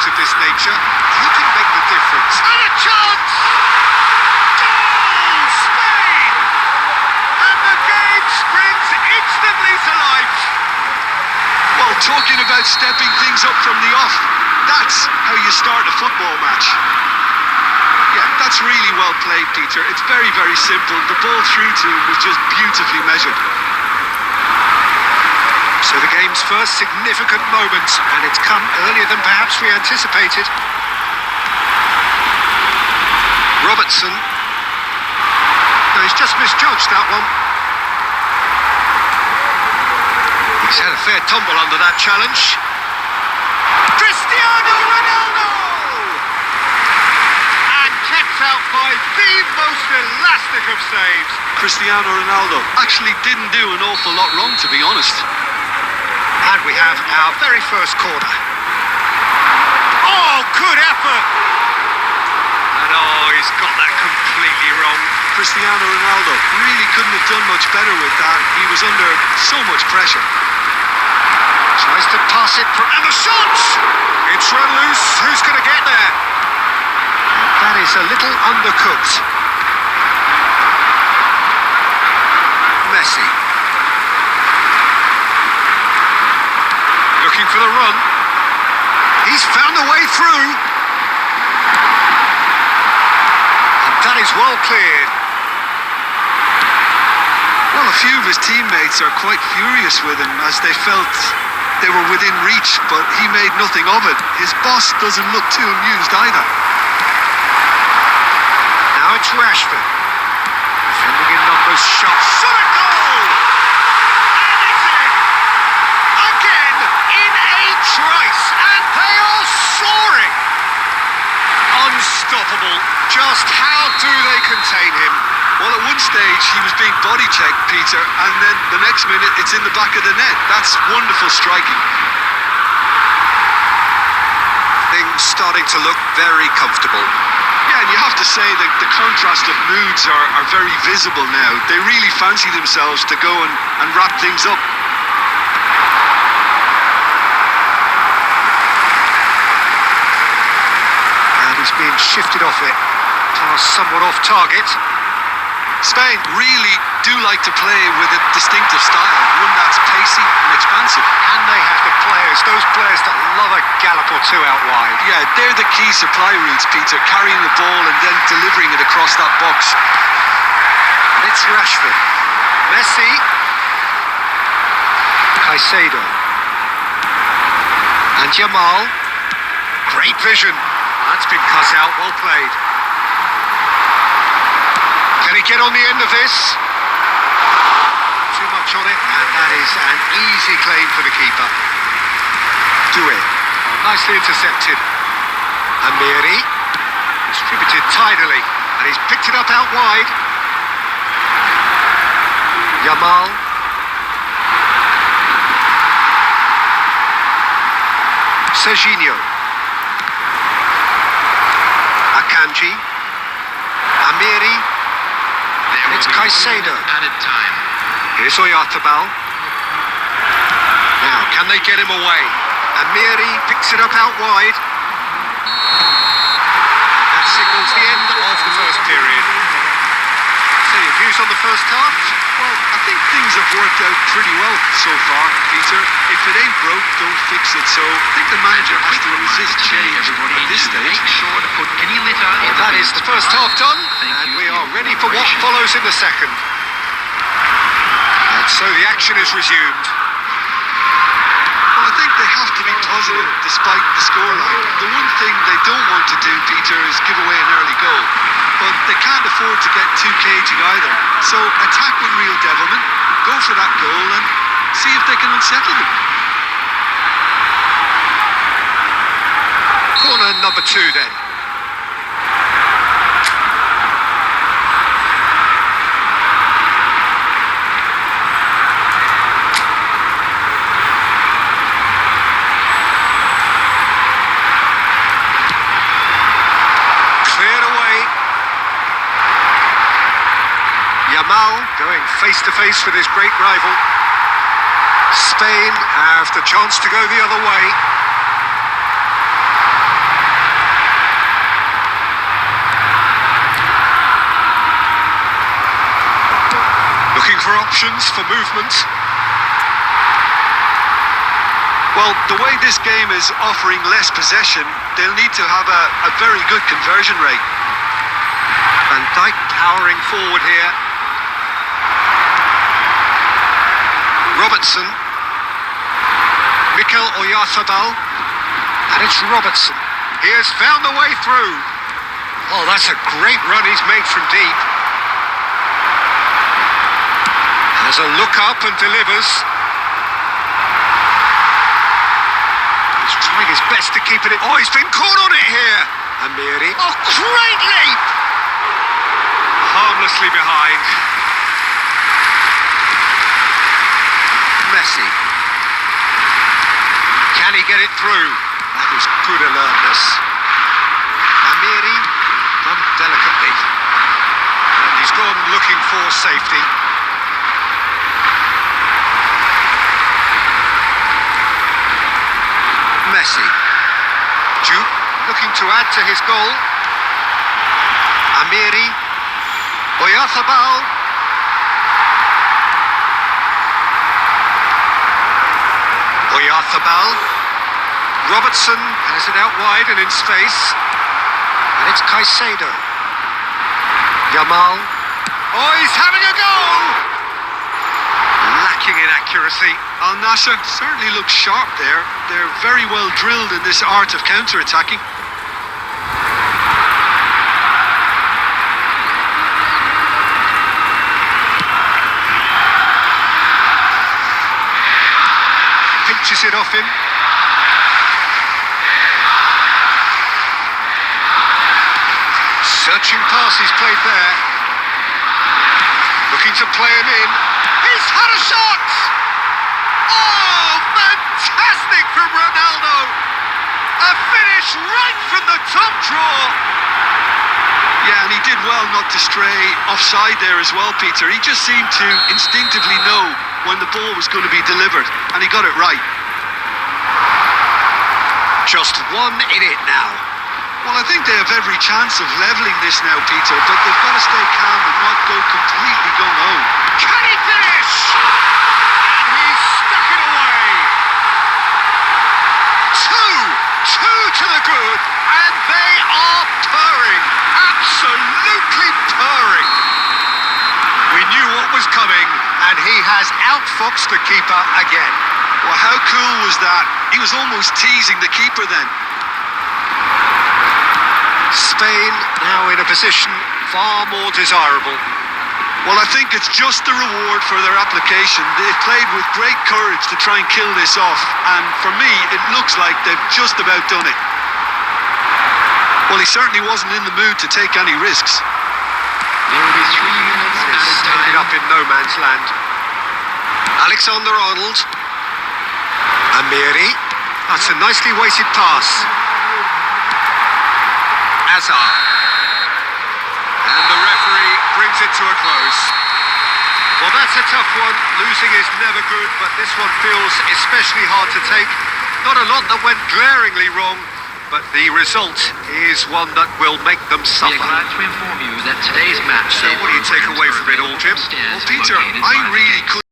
moments of this nature, he can make the difference. And a chance! Goal! Spain! And the game springs instantly to life. Well, talking about stepping things up from the off, that's how you start a football match. Yeah, that's really well played, Peter. It's very, very simple. The ball through to him was just beautifully measured. So the game's first significant moment, and it's come earlier than perhaps we anticipated. Robertson. No, he's just misjudged that one. He's had a fair tumble under that challenge. Cristiano Ronaldo! And kept out by the most elastic of saves. Cristiano Ronaldo actually didn't do an awful lot wrong, to be honest. And we have our very first corner. Oh, good effort! And oh, he's got that completely wrong. Cristiano Ronaldo really couldn't have done much better with that. He was under so much pressure. Tries to pass it, and the shot! It's run loose. Who's going to get there? That is a little undercooked. Messi. Looking for the run. He's found a way through. And that is well cleared. Well, a few of his teammates are quite furious with him as they felt they were within reach, but he made nothing of it. His boss doesn't look too amused either. Now it's Rashford. Defending in numbers, shot. Shot a goal! And it's in! Again, in a trice, and they are soaring! Unstoppable. Just how do they contain him? Well, at one stage he was being body checked, Peter, and then the next minute it's in the back of the net. That's wonderful striking. Things starting to look very comfortable. Yeah, and you have to say that the contrast of moods are very visible now. They really fancy themselves to go and wrap things up. And he's being shifted off it. Pass somewhat off target. Spain really do like to play with a distinctive style, one that's pacey and expansive. And they have the players, those players that love a gallop or two out wide. Yeah, they're the key supply routes, Peter, carrying the ball and then delivering it across that box. And it's Rashford. Messi. Caicedo. And Yamal. Great vision. That's been cut out, well played. Can he get on the end of this? Too much on it, and that is an easy claim for the keeper. Doué. Oh, nicely intercepted. Amiri. Distributed tidily, and he's picked it up out wide. Yamal. Serginho. Akanji. Amiri. And it's Caicedo. Added time. Here's Oyarzabal. Now, can they get him away? Amiri picks it up out wide. That signals the end of the first period. So your views on the first half? Well, I think things have worked out pretty well so far, Peter. If it ain't broke, don't fix it. So I think the manager has to resist change at this stage. Make sure to put any litter in That is the first half done, and we are ready for what follows in the second. And so the action is resumed. Well, I think they have to be positive despite the scoreline. The one thing they don't want to do, Peter, is give away an early goal. But they can't afford to get too cagey either. So attack with real devilment, go for that goal and see if they can unsettle them. Corner number 2 then. Yamal going face-to-face with his great rival. Spain have the chance to go the other way. options for movement. Well, the way this game is offering less possession, they'll need to have a very good conversion rate. Van Dijk powering forward here. Robertson. Mikel Oyarzabal. And it's Robertson. He has found the way through. Oh, that's a great run he's made from deep. Has a look up and delivers. He's trying his best to keep it in. Oh, he's been caught on it here. Amiri. Oh, great leap! Harmlessly behind. Messi. Can he get it through? That is good alertness. Amiri done delicately. And he's gone looking for safety. Messi. Duke looking to add to his goal. Amiri. Oyarzabal. Oyarzabal. Robertson has it out wide and in space. And it's Caicedo. Yamal. Oh, he's having a go! Lacking in accuracy. Al Nassr certainly looks sharp there. They're very well drilled in this art of counter-attacking. Pinches it off him. Searching pass he's played there. Looking to play him in. He's had a shot! Oh, fantastic from Ronaldo! A finish right from the top draw! Yeah, and he did well not to stray offside there as well, Peter. He just seemed to instinctively know when the ball was going to be delivered, and he got it right. Just one in it now. Well, I think they have every chance of levelling this now, Peter, but they've got to stay calm and not go completely gung-ho. Can he finish? And he's stuck it away. Two to the good, and they are purring. Absolutely purring. We knew what was coming, and he has outfoxed the keeper again. Well, how cool was that? He was almost teasing the keeper then. Spain now in a position far more desirable. Well, I think it's just the reward for their application. They've played with great courage to try and kill this off, and for me, it looks like they've just about done it. Well, he certainly wasn't in the mood to take any risks. There will be 3 minutes It's added ended time. up in no man's land. Alexander-Arnold. Amiri. That's a nicely weighted pass. Hazard. And the referee brings it to a close. Well, that's a tough one. Losing is never good, but this one feels especially hard to take. Not a lot that went glaringly wrong, but the result is one that will make them We suffer. are glad to inform you that today's match. So what do you take away from it all, Jim? Well, Peter, I really couldn't